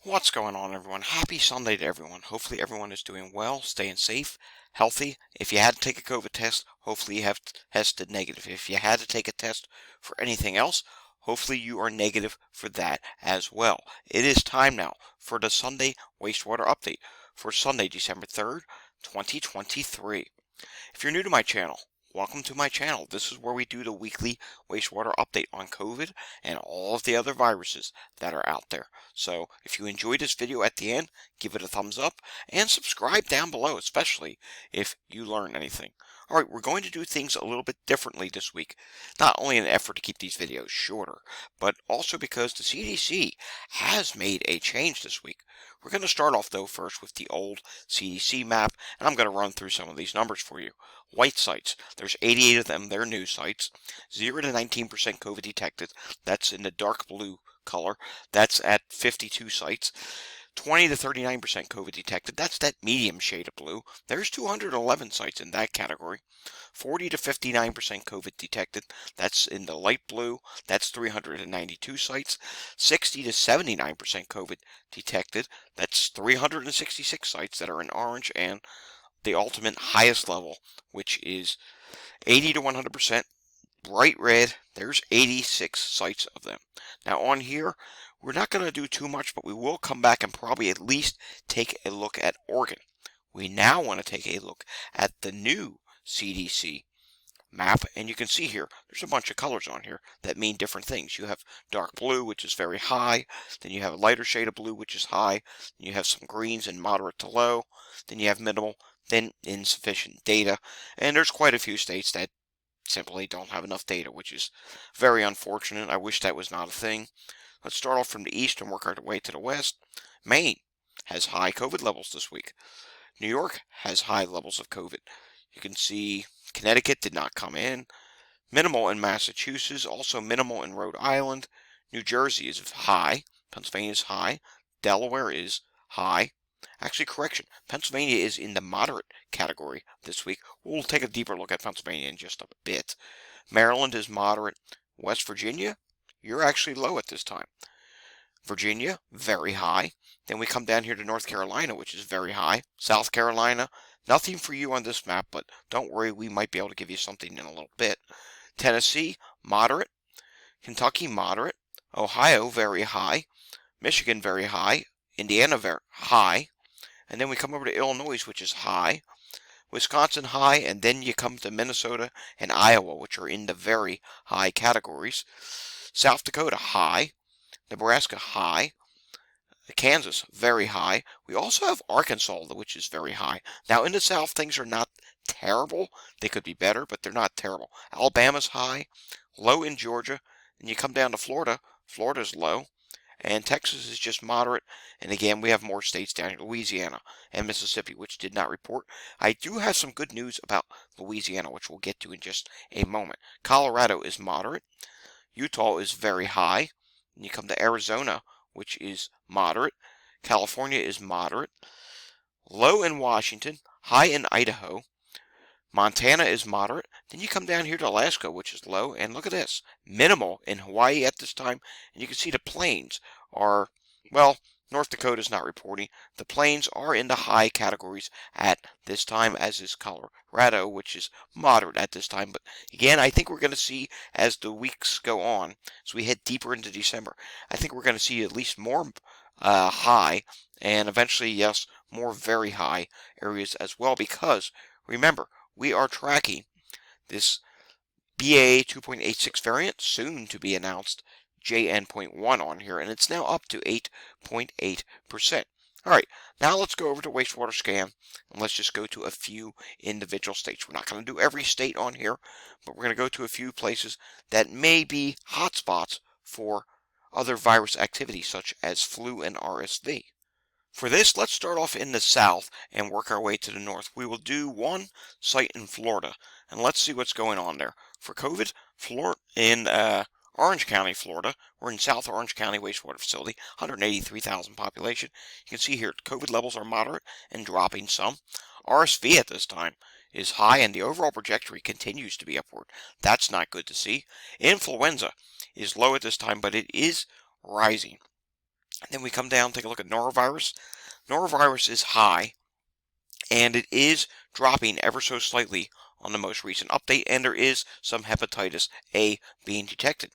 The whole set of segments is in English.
What's going on, everyone? Happy Sunday to everyone. Hopefully everyone is doing well, staying safe, healthy. If you had to take a COVID test, hopefully you have tested negative. If you had to take a test for anything else, hopefully you are negative for that as well. It is time now for the Sunday Wastewater Update for Sunday, December 3rd, 2023. If you're new to my channel, welcome to my channel. This is where we do the weekly wastewater update on COVID and all of the other viruses that are out there. So if you enjoyed this video at the end, give it a thumbs up and subscribe down below, especially if you learn anything. Alright, we're going to do things a little bit differently this week. Not only in an effort to keep these videos shorter, but also because the CDC has made a change this week. We're going to start off though first with the old CDC map, and I'm going to run through some of these numbers for you. White sites, there's 88 of them, they're new sites. 0 to 19% COVID detected, that's in the dark blue color, that's at 52 sites. 20 to 39% COVID detected, that's that medium shade of blue. There's 211 sites in that category. 40 to 59% COVID detected, that's in the light blue, that's 392 sites. 60 to 79% COVID detected, that's 366 sites that are in orange, and the ultimate highest level, which is 80 to 100% bright red, there's 86 sites of them. Now on here, we're not going to do too much, but we will come back and probably at least take a look at Oregon. We now want to take a look at the new CDC map, and you can see here, there's a bunch of colors on here that mean different things. You have dark blue, which is very high, then you have a lighter shade of blue, which is high, then you have some greens and moderate to low, then you have minimal, then insufficient data, and there's quite a few states that simply don't have enough data, which is very unfortunate. I wish that was not a thing. Let's start off from the east and work our way to the west. Maine has high COVID levels this week. New York has high levels of COVID. You can see Connecticut did not come in. Minimal in Massachusetts, also minimal in Rhode Island. New Jersey is high. Pennsylvania is high. Delaware is high. Actually, correction, Pennsylvania is in the moderate category this week. We'll take a deeper look at Pennsylvania in just a bit. Maryland is moderate. West Virginia, you're actually low at this time. Virginia, very high. Then we come down here to North Carolina, which is very high. South Carolina, nothing for you on this map, but don't worry, we might be able to give you something in a little bit. Tennessee, moderate. Kentucky, moderate. Ohio, very high. Michigan, very high. Indiana, very high. And then we come over to Illinois, which is high. Wisconsin, high. And then you come to Minnesota and Iowa, which are in the very high categories. South Dakota, high. Nebraska, high. Kansas, very high. We also have Arkansas, which is very high. Now, in the South, things are not terrible. They could be better, but they're not terrible. Alabama's high. Low in Georgia. And you come down to Florida. Florida's low. And Texas is just moderate. And again, we have more states down here, Louisiana and Mississippi, which did not report. I do have some good news about Louisiana, which we'll get to in just a moment. Colorado is moderate. Utah is very high. And you come to Arizona, which is moderate. California is moderate. Low in Washington. High in Idaho. Montana is moderate. Then you come down here to Alaska, which is low, and look at this. Minimal in Hawaii at this time, and you can see the plains are, well, North Dakota is not reporting. The plains are in the high categories at this time, as is Colorado, which is moderate at this time. But again, I think we're going to see, as the weeks go on, as we head deeper into December, I think we're going to see at least more high, and eventually, yes, more very high areas as well, because, remember, we are tracking this BA 2.86 variant, soon to be announced, JN.1 on here, and it's now up to 8.8%. Alright, now let's go over to Wastewater Scan, and let's just go to a few individual states. We're not going to do every state on here, but we're going to go to a few places that may be hotspots for other virus activity, such as flu and RSV. For this, let's start off in the south and work our way to the north. We will do one site in Florida, and let's see what's going on there. For COVID, in Orange County, Florida, we're in South Orange County Wastewater Facility, 183,000 population. You can see here, COVID levels are moderate and dropping some. RSV at this time is high, and the overall trajectory continues to be upward. That's not good to see. Influenza is low at this time, but it is rising. Then we come down, take a look at norovirus. Norovirus is high, and it is dropping ever so slightly on the most recent update, and there is some hepatitis A being detected.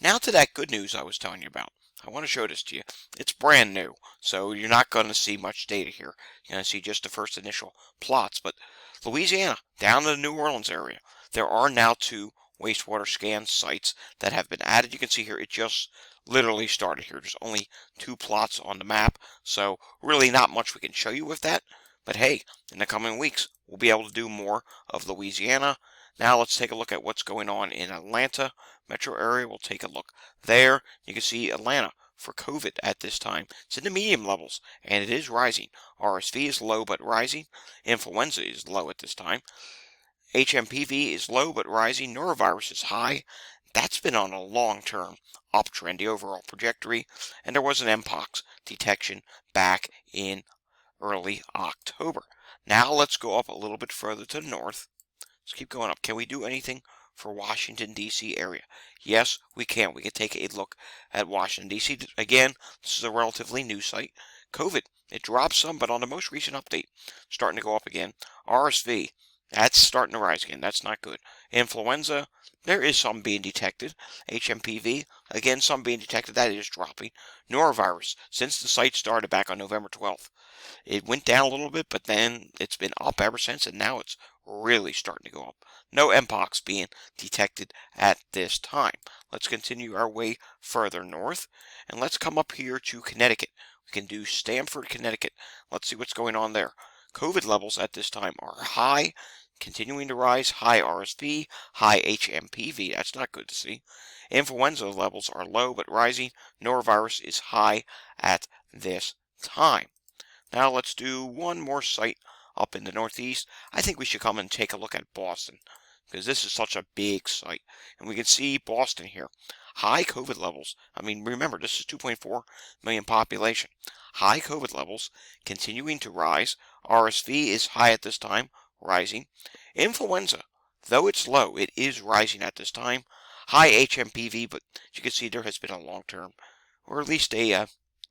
Now to that good news I was telling you about. I want to show this to you. It's brand new, so you're not going to see much data here. You're going to see just the first initial plots. But Louisiana, down to the New Orleans area, there are now 2 wastewater scan sites that have been added. You can see here it just literally started here. There's only 2 plots on the map, so really not much we can show you with that. But hey, in the coming weeks, we'll be able to do more of Louisiana. Now let's take a look at what's going on in Atlanta metro area. We'll take a look there. You can see Atlanta for COVID at this time. It's in the medium levels, and it is rising. RSV is low but rising. Influenza is low at this time. HMPV is low but rising. Norovirus is high. That's been on a long-term uptrend, the overall trajectory. And there was an Mpox detection back in early October. Now let's go up a little bit further to the north. Let's keep going up. Can we do anything for Washington, D.C. area? Yes, we can. We can take a look at Washington, D.C. Again, this is a relatively new site. COVID, it dropped some, but on the most recent update, starting to go up again. RSV, that's starting to rise again. That's not good. Influenza, there is some being detected. HMPV, again, some being detected. That is dropping. Norovirus, since the site started back on November 12th, it went down a little bit, but then it's been up ever since, and now it's really starting to go up. No Mpox being detected at this time. Let's continue our way further north, and let's come up here to Connecticut. We can do Stamford, Connecticut. Let's see what's going on there. COVID levels at this time are high, continuing to rise. High RSV, high HMPV. That's not good to see. Influenza levels are low but rising. Norovirus is high at this time. Now let's do one more site up in the Northeast. I think we should come and take a look at Boston, because this is such a big site. And we can see Boston here. High COVID levels. I mean, remember, this is 2.4 million population. High COVID levels continuing to rise. RSV is high at this time, rising. Influenza, though it's low, it is rising at this time. High HMPV, but as you can see, there has been a long-term, or at least a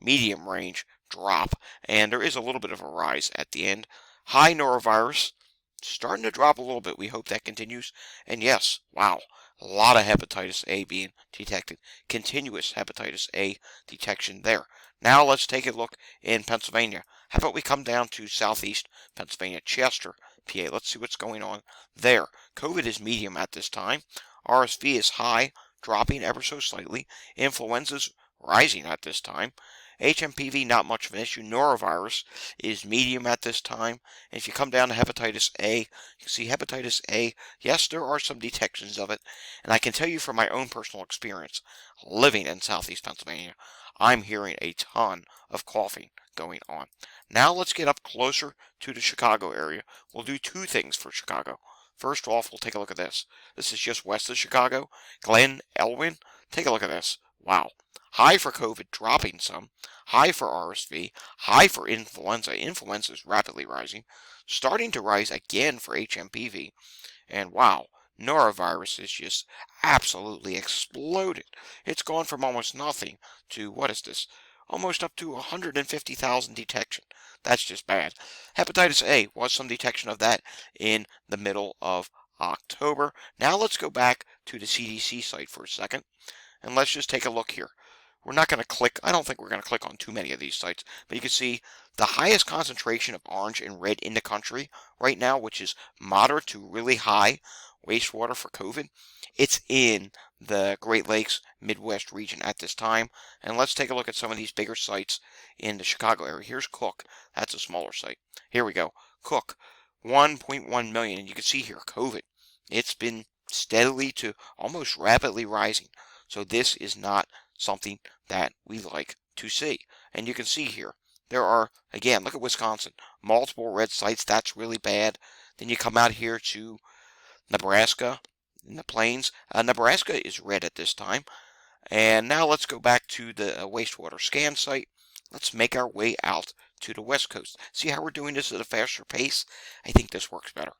medium range drop, and there is a little bit of a rise at the end. High norovirus, starting to drop a little bit. We hope that continues. And yes, wow, a lot of hepatitis A being detected. Continuous hepatitis A detection there. Now let's take a look in Pennsylvania. How about we come down to southeast Pennsylvania, Chester, PA. Let's see what's going on there. COVID is medium at this time. RSV is high, dropping ever so slightly. Influenza's rising at this time. HMPV, not much of an issue. Norovirus is medium at this time. And if you come down to hepatitis A, you can see hepatitis A, yes, there are some detections of it. And I can tell you from my own personal experience, living in southeast Pennsylvania, I'm hearing a ton of coughing going on. Now let's get up closer to the Chicago area. We'll do 2 things for Chicago. First off, we'll take a look at this. This is just west of Chicago. Glen Elwyn. Take a look at this. Wow. High for COVID, dropping some. High for RSV. High for influenza. Influenza is rapidly rising. Starting to rise again for HMPV. And wow, norovirus is just absolutely exploded. It's gone from almost nothing to, what is this? Almost up to 150,000 detection. That's just bad. Hepatitis A was some detection of that in the middle of October. Now let's go back to the CDC site for a second, and let's just take a look here. We're not going to click, I don't think we're going to click on too many of these sites, but you can see the highest concentration of orange and red in the country right now, which is moderate to really high wastewater for COVID. It's in the Great Lakes Midwest region at this time. And let's take a look at some of these bigger sites in the Chicago area. Here's Cook. That's a smaller site. Here we go. Cook, 1.1 million. And you can see here, COVID. It's been steadily to almost rapidly rising. So this is not something that we like to see. And you can see here, there are, again, look at Wisconsin, multiple red sites. That's really bad. Then you come out here to Nebraska, in the plains. Nebraska is red at this time. And now let's go back to the wastewater scan site. Let's make our way out to the west coast. See how we're doing this at a faster pace? I think this works better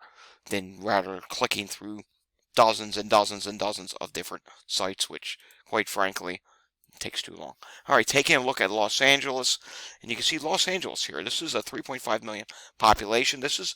than rather clicking through dozens and dozens and dozens of different sites, which, quite frankly, It takes too long. All right, taking a look at Los Angeles, and you can see Los Angeles here. This is a 3.5 million population. This is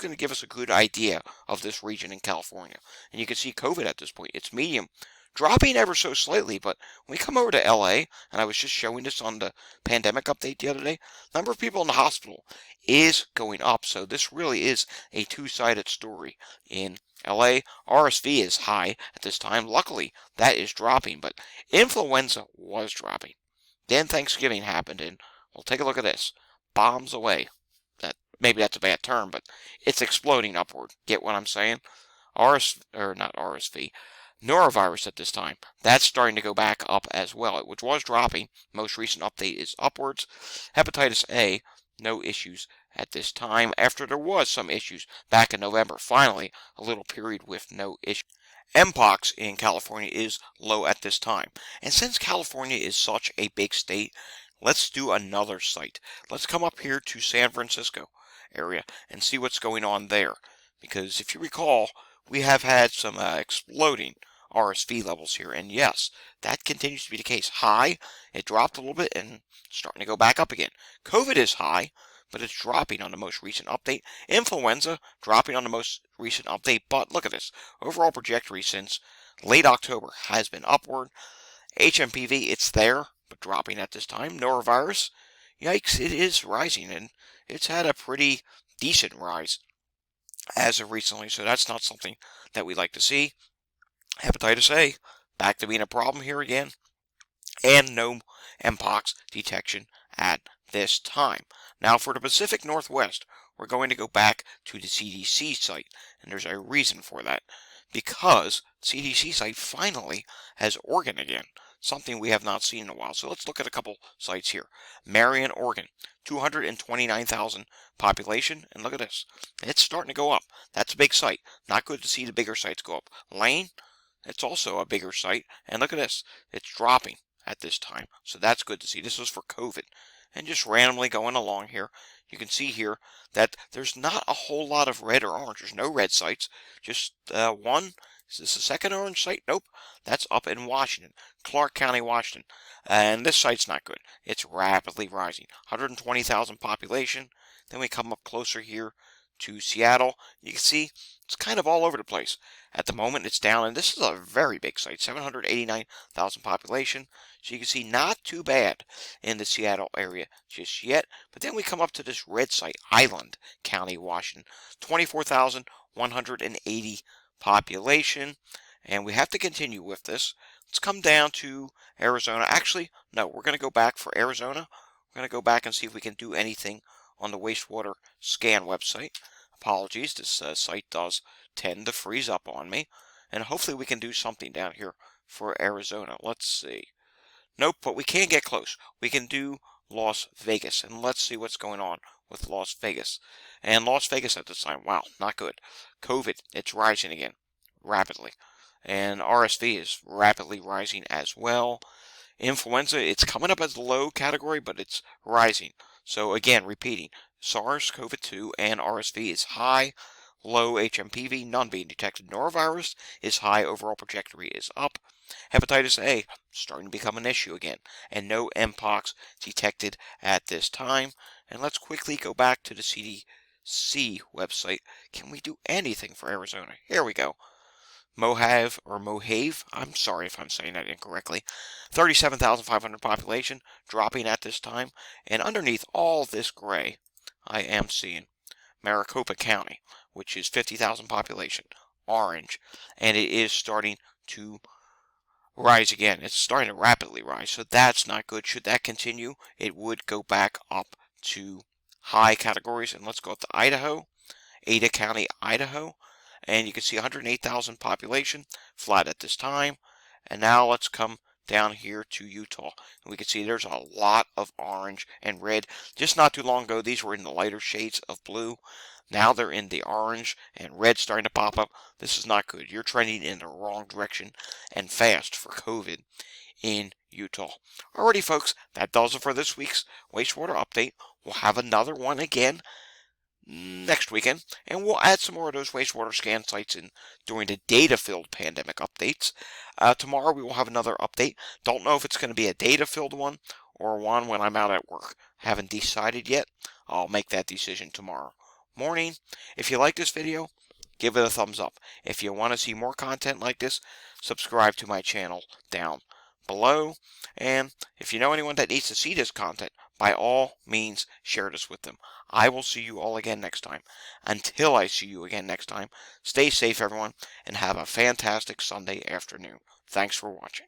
going to give us a good idea of this region in California. And you can see COVID at this point. It's medium, dropping ever so slightly, but when we come over to LA, and I was just showing this on the pandemic update the other day, number of people in the hospital is going up. So this really is a two-sided story. In LA, RSV is high at this time. Luckily, that is dropping, but influenza was dropping. Then Thanksgiving happened, and we'll take a look at this. Bombs away. Maybe that's a bad term, but it's exploding upward. Get what I'm saying? Or not RSV, norovirus at this time. That's starting to go back up as well, which was dropping. Most recent update is upwards. Hepatitis A, no issues at this time, after there was some issues back in November. Finally, a little period with no issues. Mpox in California is low at this time. And since California is such a big state, let's do another site. Let's come up here to San Francisco area and see what's going on there. Because if you recall, we have had some exploding RSV levels here. And yes, that continues to be the case. High, it dropped a little bit and starting to go back up again. COVID is high, but it's dropping on the most recent update. Influenza dropping on the most recent update, but look at this. Overall trajectory since late October has been upward. HMPV, it's there, but dropping at this time. Norovirus, yikes, it is rising, and it's had a pretty decent rise as of recently, so that's not something that we like to see. Hepatitis A, back to being a problem here again, and no Mpox detection at this time. Now for the Pacific Northwest, we're going to go back to the CDC site, and there's a reason for that. Because CDC site finally has Oregon again, something we have not seen in a while. So let's look at a couple sites here. Marion, Oregon, 229,000 population, and look at this. It's starting to go up. That's a big site. Not good to see the bigger sites go up. Lane, it's also a bigger site, and look at this. It's dropping at this time, so that's good to see. This was for COVID. And just randomly going along here, you can see here that there's not a whole lot of red or orange. There's no red sites, just one. Is this the second orange site? Nope. That's up in Washington, Clark County, Washington. And this site's not good. It's rapidly rising. 120,000 population. Then we come up closer here to Seattle. You can see it's kind of all over the place. At the moment, it's down, and this is a very big site, 789,000 population. So you can see not too bad in the Seattle area just yet. But then we come up to this red site, Island County, Washington, 24,180 population. And we have to continue with this. Let's come down to Arizona. Actually, no, we're going to go back for Arizona. We're going to go back and see if we can do anything on the wastewater scan website. Apologies, this site does tend to freeze up on me. And hopefully we can do something down here for Arizona. Let's see. Nope, but we can get close. We can do Las Vegas, and let's see what's going on with Las Vegas. And Las Vegas at this time, wow, not good. COVID, it's rising again, rapidly. And RSV is rapidly rising as well. Influenza, it's coming up as a low category, but it's rising. So again, repeating, SARS-CoV-2 and RSV is high. Low HMPV, none being detected. Norovirus is high. Overall trajectory is up. Hepatitis A starting to become an issue again, and no Mpox detected at this time. And let's quickly go back to the CDC website. Can we do anything for Arizona? Here we go. Mojave, I'm sorry if I'm saying that incorrectly, 37,500 population, dropping at this time. And underneath all this gray, I am seeing Maricopa County, which is 50,000 population, orange, and it is starting to rise again. It's starting to rapidly rise, so that's not good. Should that continue, it would go back up to high categories. And let's go up to Idaho, Ada County, Idaho, and you can see 108,000 population, flat at this time. And now let's come down here to Utah, and we can see there's a lot of orange and red. Just not too long ago, these were in the lighter shades of blue. Now they're in the orange and red starting to pop up. This is not good. You're trending in the wrong direction and fast for COVID in Utah. Alrighty, folks, that does it for this week's wastewater update. We'll have another one again next weekend, and we'll add some more of those wastewater scan sites in during the data-filled pandemic updates. Tomorrow we will have another update. Don't know if it's going to be a data-filled one or one when I'm out at work. Haven't decided yet. I'll make that decision tomorrow morning. If you like this video, give it a thumbs up. If you want to see more content like this, subscribe to my channel down below. And if you know anyone that needs to see this content, by all means, share this with them. I will see you all again next time. Until I see you again next time, stay safe, everyone, and have a fantastic Sunday afternoon. Thanks for watching.